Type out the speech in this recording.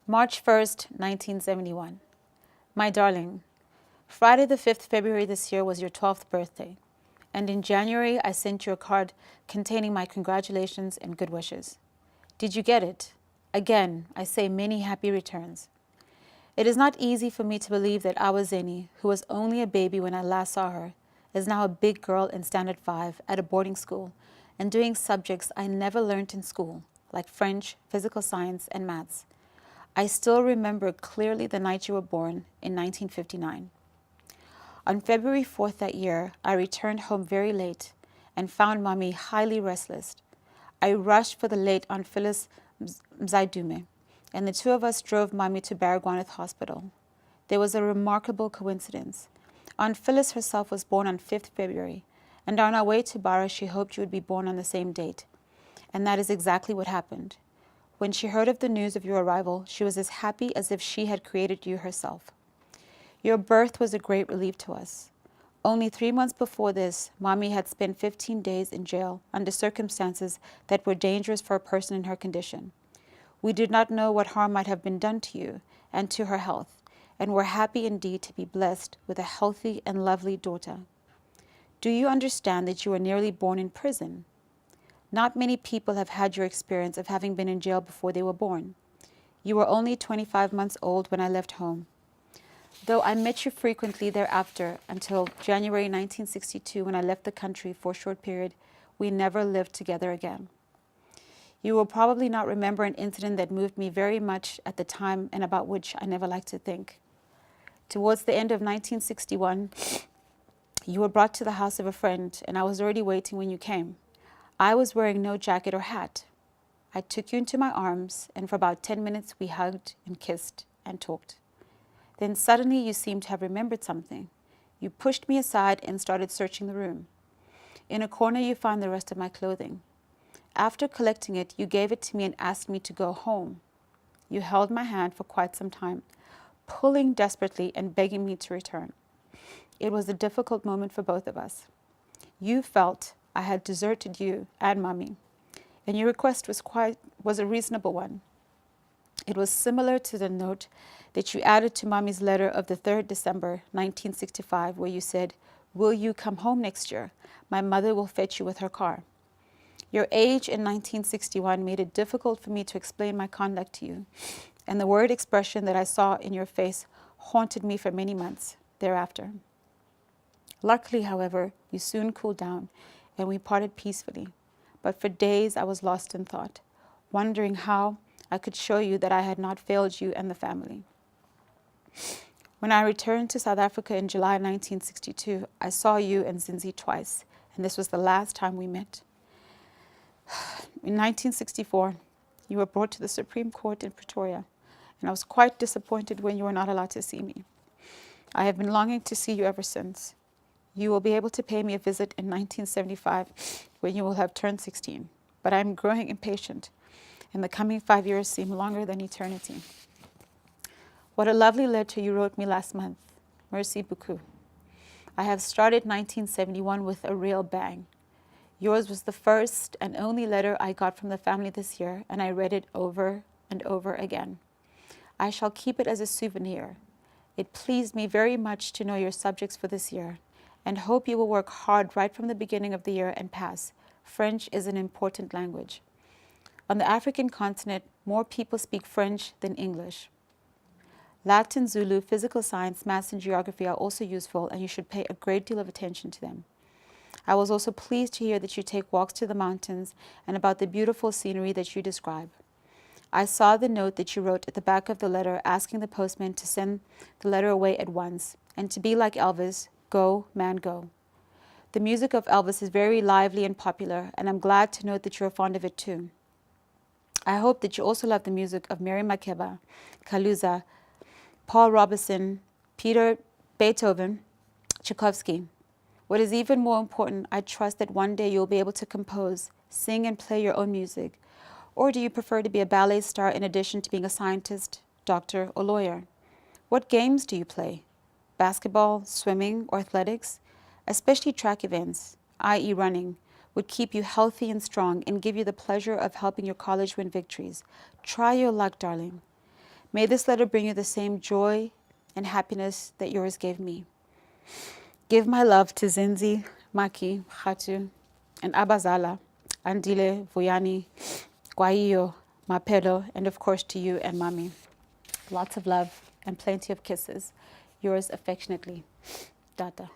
March 1st, 1971. My darling, Friday the 5th February this year was your 12th birthday, and in January I sent you a card containing my congratulations and good wishes. Did you get it? Again, I say many happy returns. It is not easy for me to believe that our Zeni, who was only a baby when I last saw her, is now a big girl in Standard 5 at a boarding school and doing subjects I never learned in school, like French, physical science, and maths. I still remember clearly the night you were born in 1959. On February 4th that year, I returned home very late and found Mommy highly restless. I rushed for the late Aunt Phyllis Mzaidume, and the two of us drove Mommy to Baragwanath Hospital. There was a remarkable coincidence. Aunt Phyllis herself was born on 5th February, and on our way to Bara, she hoped you would be born on the same date. And that is exactly what happened. When she heard of the news of your arrival, she was as happy as if she had created you herself. Your birth was a great relief to us. Only 3 months before this, Mommy had spent 15 days in jail under circumstances that were dangerous for a person in her condition. We did not know what harm might have been done to you and to her health, and were happy indeed to be blessed with a healthy and lovely daughter. Do you understand that you were nearly born in prison? Not many people have had your experience of having been in jail before they were born. You were only 25 months old when I left home. Though I met you frequently thereafter until January 1962 when I left the country for a short period, we never lived together again. You will probably not remember an incident that moved me very much at the time and about which I never like to think. Towards the end of 1961, you were brought to the house of a friend, and I was already waiting when you came. I was wearing no jacket or hat. I took you into my arms, and for about 10 minutes we hugged and kissed and talked. Then suddenly you seemed to have remembered something. You pushed me aside and started searching the room. In a corner you found the rest of my clothing. After collecting it, you gave it to me and asked me to go home. You held my hand for quite some time, pulling desperately and begging me to return. It was a difficult moment for both of us. You felt I had deserted you and Mommy, and your request was a reasonable one. It was similar to the note that you added to Mommy's letter of the 3rd December 1965, where you said, "Will you come home next year? My mother will fetch you with her car." Your age in 1961 made it difficult for me to explain my conduct to you, and the word expression that I saw in your face haunted me for many months thereafter. Luckily, however, you soon cooled down, and we parted peacefully. But for days I was lost in thought, wondering how I could show you that I had not failed you and the family. When I returned to South Africa in July 1962, I saw you and Zinzi twice, and this was the last time we met. In 1964, you were brought to the Supreme Court in Pretoria, and I was quite disappointed when you were not allowed to see me. I have been longing to see you ever since. You will be able to pay me a visit in 1975 when you will have turned 16, but I am growing impatient, and the coming 5 years seem longer than eternity. What a lovely letter you wrote me last month. Merci beaucoup. I have started 1971 with a real bang. Yours was the first and only letter I got from the family this year, and I read it over and over again. I shall keep it as a souvenir. It pleased me very much to know your subjects for this year, and hope you will work hard right from the beginning of the year and pass. French is an important language. On the African continent, more people speak French than English. Latin, Zulu, physical science, maths, and geography are also useful, and you should pay a great deal of attention to them. I was also pleased to hear that you take walks to the mountains and about the beautiful scenery that you describe. I saw the note that you wrote at the back of the letter asking the postman to send the letter away at once, and to be like Elvis, go, man, go. The music of Elvis is very lively and popular, and I'm glad to note that you are fond of it too. I hope that you also love the music of Mary Makeba, Kaluza, Paul Robeson, Peter, Beethoven, Tchaikovsky. What is even more important, I trust that one day you'll be able to compose, sing, and play your own music. Or do you prefer to be a ballet star in addition to being a scientist, doctor, or lawyer? What games do you play? Basketball, swimming, or athletics? Especially track events, i.e. running, would keep you healthy and strong and give you the pleasure of helping your college win victories. Try your luck, darling. May this letter bring you the same joy and happiness that yours gave me. Give my love to Zinzi, Maki, Khatu, and Abazala, Andile, Vuyani, Guaiyo, Mapelo, and of course to you and Mami. Lots of love and plenty of kisses. Yours affectionately, Dada.